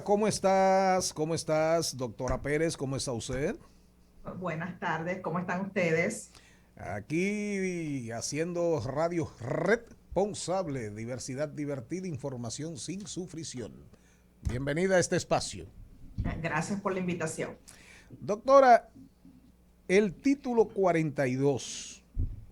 ¿cómo estás? ¿Cómo estás, doctora Pérez? ¿Cómo está usted? Buenas tardes, ¿cómo están ustedes? Aquí haciendo radio responsable, diversidad divertida, información sin sufrición. Bienvenida a este espacio. Gracias por la invitación. Doctora, el título 42,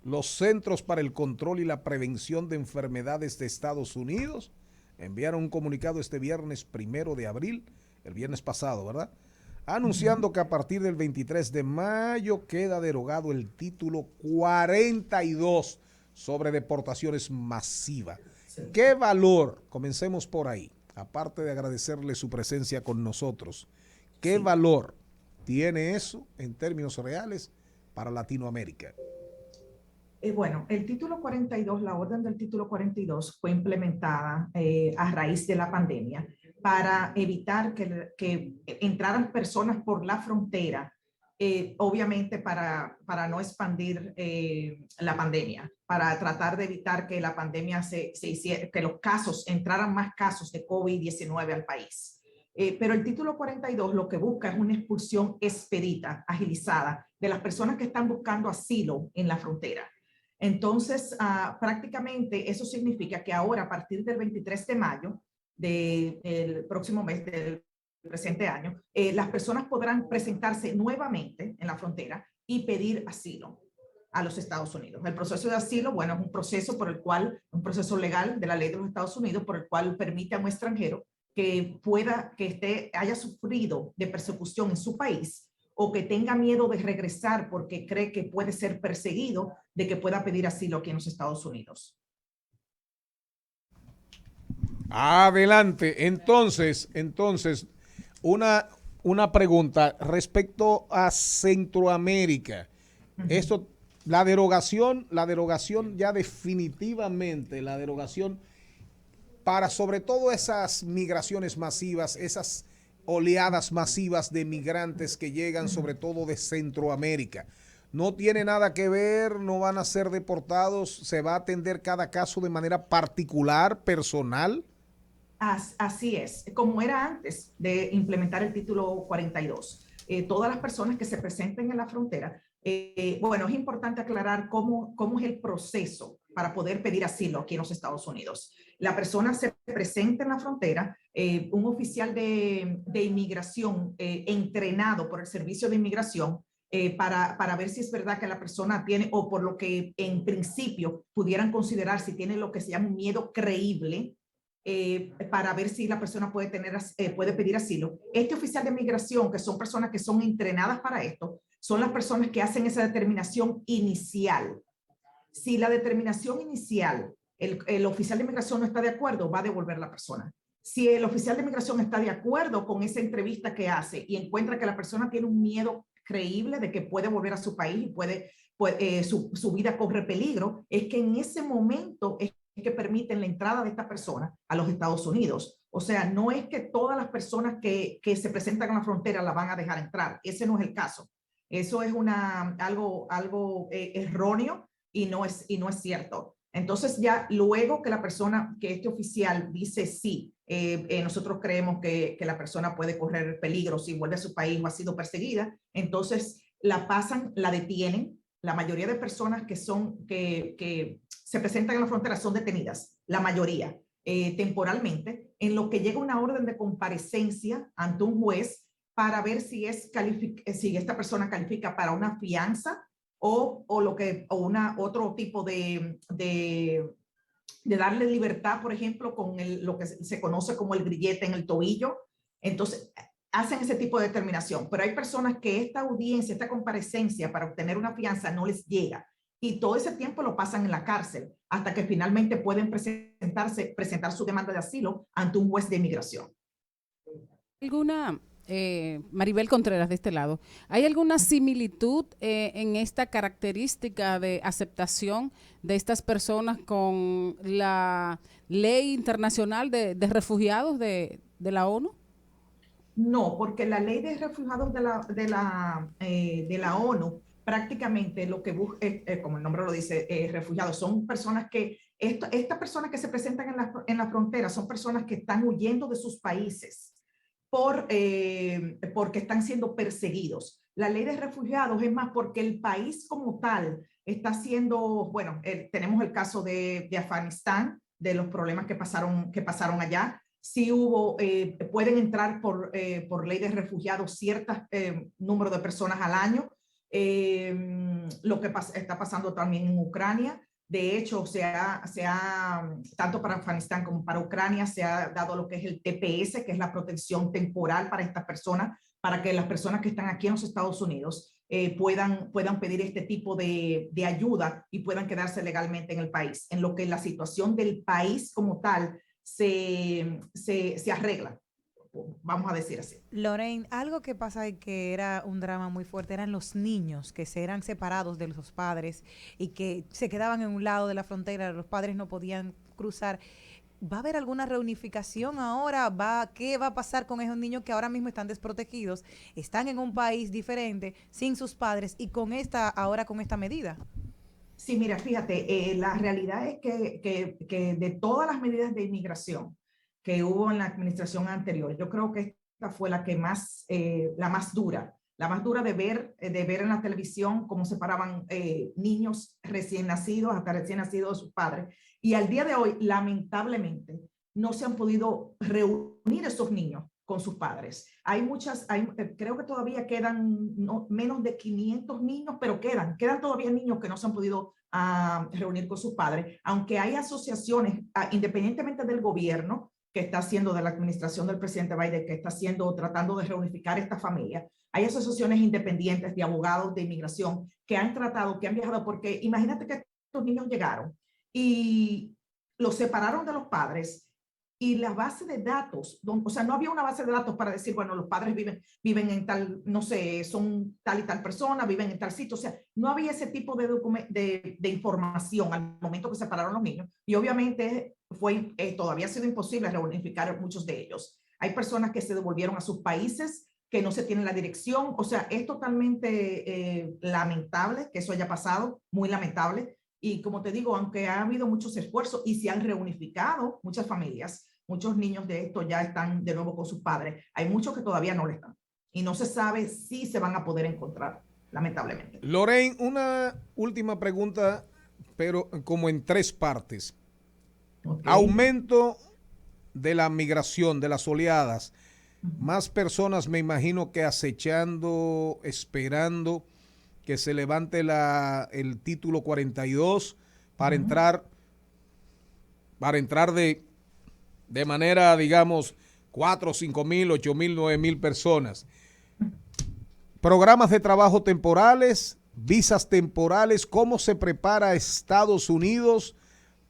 los Centros para el Control y la Prevención de Enfermedades de Estados Unidos, enviaron un comunicado este viernes 1 de abril, el viernes pasado, ¿verdad? Ujú. Anunciando que a partir del 23 de mayo queda derogado el título 42 sobre deportaciones masivas. Sí, ¿Qué valor? Comencemos por ahí. Aparte de agradecerle su presencia con nosotros, ¿qué sí. valor tiene eso en términos reales para Latinoamérica? Bueno, el título 42, la orden del título 42 fue implementada a raíz de la pandemia para evitar que entraran personas por la frontera, obviamente para no expandir la pandemia, para tratar de evitar que la pandemia se hiciera, que los casos, entraran más casos de COVID-19 al país. Pero el título 42 lo que busca es una expulsión expedita, agilizada, de las personas que están buscando asilo en la frontera. Entonces, prácticamente eso significa que ahora, a partir del 23 de mayo del próximo mes del presente año, las personas podrán presentarse nuevamente en la frontera y pedir asilo a los Estados Unidos. El proceso de asilo, bueno, es un proceso por el cual, un proceso legal de la ley de los Estados Unidos, por el cual permite a un extranjero que haya sufrido de persecución en su país o que tenga miedo de regresar porque cree que puede ser perseguido, de que pueda pedir asilo aquí en los Estados Unidos. Adelante. Entonces, una, una pregunta respecto a Centroamérica. Uh -huh. Esto, la derogación ya definitivamente, la derogación para sobre todo esas migraciones masivas, esas oleadas masivas de migrantes que llegan Uh -huh. sobre todo de Centroamérica. No tiene nada que ver, no van a ser deportados, se va a atender cada caso de manera particular, personal. Así es, como era antes de implementar el título 42. Todas las personas que se presenten en la frontera, bueno, es importante aclarar cómo es el proceso para poder pedir asilo aquí en los Estados Unidos. La persona se presenta en la frontera, un oficial de inmigración entrenado por el Servicio de Inmigración para ver si es verdad que la persona tiene, o por lo que en principio pudieran considerar si tiene lo que se llama un miedo creíble, para ver si la persona puede pedir asilo. Este oficial de migración, que son personas que son entrenadas para esto, son las personas que hacen esa determinación inicial. Si la determinación inicial, el oficial de migración no está de acuerdo, va a devolver la persona. Si el oficial de migración está de acuerdo con esa entrevista que hace y encuentra que la persona tiene un miedo creíble de que puede volver a su país y su vida corre peligro, es que en ese momento es que permiten la entrada de esta persona a los Estados Unidos. O sea, no es que todas las personas que se presentan en la frontera la van a dejar entrar. Ese no es el caso. Eso es algo erróneo y no es cierto. Entonces ya luego que este oficial dice sí, nosotros creemos que la persona puede correr peligro si vuelve a su país o ha sido perseguida, entonces la detienen. La mayoría de personas que se presentan en la frontera son detenidas, la mayoría, temporalmente, en lo que llega una orden de comparecencia ante un juez para ver si esta persona califica para una fianza otro tipo de darle libertad, por ejemplo, con lo que se conoce como el grillete en el tobillo. Entonces, hacen ese tipo de determinación. Pero hay personas que esta audiencia, esta comparecencia para obtener una fianza no les llega. Y todo ese tiempo lo pasan en la cárcel hasta que finalmente pueden presentar su demanda de asilo ante un juez de inmigración. ¿Alguna, Maribel Contreras de este lado, hay alguna similitud en esta característica de aceptación de estas personas con la ley internacional de refugiados de la ONU? No, porque la ley de refugiados de la ONU prácticamente lo que busca, como el nombre lo dice, refugiados, son personas estas personas que se presentan en la frontera son personas que están huyendo de sus países porque están siendo perseguidos. La ley de refugiados es más porque el país como tal está siendo, bueno, tenemos el caso de Afganistán, de los problemas que pasaron allá. Sí hubo, pueden entrar por ley de refugiados ciertos número de personas al año. Lo que está pasando también en Ucrania. De hecho, tanto para Afganistán como para Ucrania se ha dado lo que es el TPS, que es la protección temporal para estas personas, para que las personas que están aquí en los Estados Unidos puedan pedir este tipo de ayuda y puedan quedarse legalmente en el país, en lo que la situación del país como tal se arregla, vamos a decir así. Lorraine, algo que pasa y que era un drama muy fuerte eran los niños que se eran separados de los padres y que se quedaban en un lado de la frontera, los padres no podían cruzar. ¿Va a haber alguna reunificación ahora? ¿Qué va a pasar con esos niños que ahora mismo están desprotegidos, están en un país diferente, sin sus padres y con esta medida? Sí, mira, fíjate, la realidad es que de todas las medidas de inmigración que hubo en la administración anterior, yo creo que esta fue la más dura de ver en la televisión cómo separaban niños recién nacidos, hasta recién nacidos de sus padres. Y al día de hoy, lamentablemente, no se han podido reunir esos niños con sus padres. Creo que todavía quedan menos de 500 niños, pero quedan todavía niños que no se han podido reunir con sus padres, aunque hay asociaciones, independientemente del gobierno, que está haciendo, de la administración del presidente Biden, que está tratando de reunificar esta familia. Hay asociaciones independientes de abogados de inmigración que han viajado, porque imagínate que estos niños llegaron y los separaron de los padres, y la base de datos, o sea, no había una base de datos para decir, bueno, los padres viven en tal, no sé, son tal y tal persona, viven en tal sitio, o sea, no había ese tipo de información al momento que separaron los niños, y obviamente todavía ha sido imposible reunificar muchos de ellos. Hay personas que se devolvieron a sus países, que no se tiene la dirección, o sea, es totalmente lamentable que eso haya pasado, muy lamentable. Y como te digo, aunque ha habido muchos esfuerzos y se han reunificado muchas familias, muchos niños de esto ya están de nuevo con sus padres, hay muchos que todavía no lo están. Y no se sabe si se van a poder encontrar, lamentablemente. Lorraine, una última pregunta, pero como en 3 partes. Okay. Aumento de la migración, de las oleadas. Más personas, me imagino que acechando, esperando que se levante el título 42 para entrar de manera, digamos, 4, 5 mil, 8 mil, 9 mil personas. Programas de trabajo temporales, visas temporales, ¿cómo se prepara Estados Unidos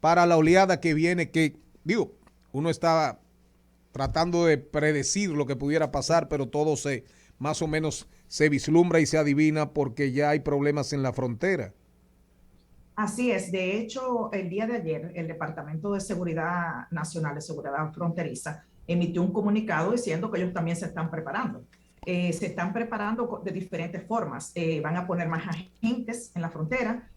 para la oleada que viene? Que, digo, uno estaba tratando de predecir lo que pudiera pasar, pero todo más o menos se vislumbra y se adivina porque ya hay problemas en la frontera. Así es. De hecho, el día de ayer, el Departamento de Seguridad Nacional, de Seguridad Fronteriza, emitió un comunicado diciendo que ellos también se están preparando. Se están preparando de diferentes formas. Van a poner más agentes en la frontera.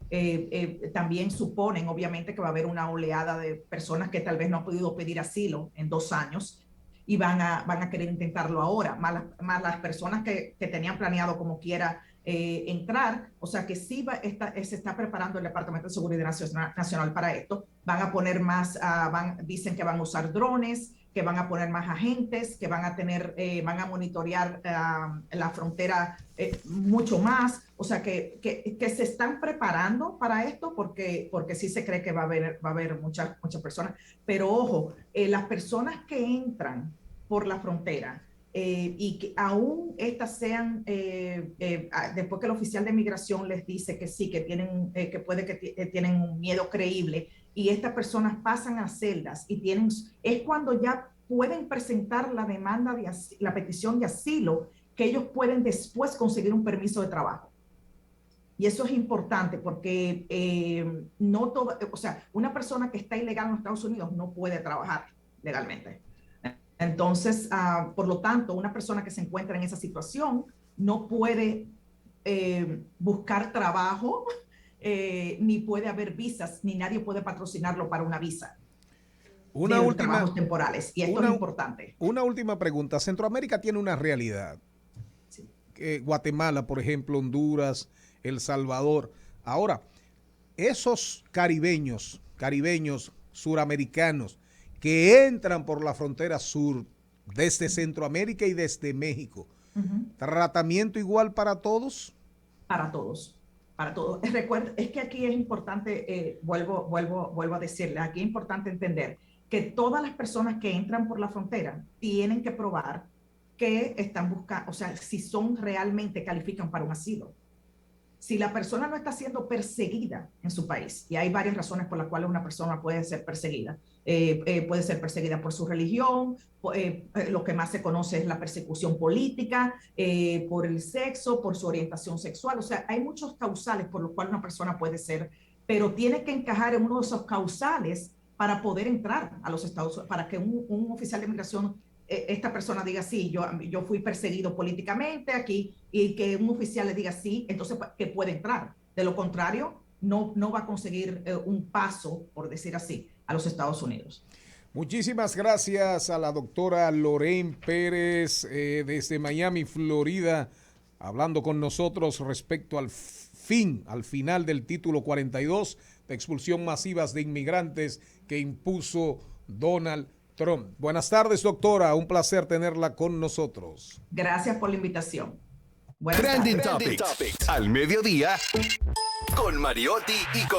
También suponen, obviamente, que va a haber una oleada de personas que tal vez no han podido pedir asilo en 2 años y van a querer intentarlo ahora, más las personas que tenían planeado como quiera entrar, o sea que sí se está preparando el Departamento de Seguridad Nacional para esto. Van a poner más, dicen que van a usar drones, que van a poner más agentes, que van a monitorear la frontera mucho más, o sea que se están preparando para esto porque sí se cree que va a haber muchas personas, pero ojo, las personas que entran por la frontera y que aún estas sean, después que el oficial de migración les dice que sí, que tienen, tienen un miedo creíble, y estas personas pasan a celdas y es cuando ya pueden presentar la demanda la petición de asilo, que ellos pueden después conseguir un permiso de trabajo. Y eso es importante porque no todo, o sea, una persona que está ilegal en los Estados Unidos no puede trabajar legalmente. Entonces, por lo tanto, una persona que se encuentra en esa situación no puede buscar trabajo, ni puede haber visas, ni nadie puede patrocinarlo para una visa. Una de los última, trabajos temporales. Y esto es importante. Una última pregunta. Centroamérica tiene una realidad. Sí. Guatemala, por ejemplo, Honduras, El Salvador. Ahora, esos caribeños, suramericanos, que entran por la frontera sur desde Centroamérica y desde México, ¿tratamiento igual para todos? Para todos. Para todos. Recuerda, es que aquí es importante, vuelvo a decirle, aquí es importante entender que todas las personas que entran por la frontera tienen que probar que están buscando, o sea, si son realmente califican para un asilo. Si la persona no está siendo perseguida en su país, y hay varias razones por las cuales una persona puede ser perseguida, puede ser perseguida por su religión, lo que más se conoce es la persecución política, por el sexo, por su orientación sexual, o sea, hay muchos causales por los cuales una persona puede ser, pero tiene que encajar en uno de esos causales para poder entrar a los Estados Unidos, para que un oficial de migración, esta persona diga sí, yo fui perseguido políticamente aquí, y que un oficial le diga sí, entonces que puede entrar. De lo contrario, no va a conseguir un paso, por decir así, a los Estados Unidos. Muchísimas gracias a la doctora Lorraine Pérez desde Miami, Florida, hablando con nosotros respecto al final del título 42 de expulsión masivas de inmigrantes que impuso Donald Trump. Buenas tardes, doctora. Un placer tenerla con nosotros. Gracias por la invitación. Trending Topics al mediodía con Mariotti y con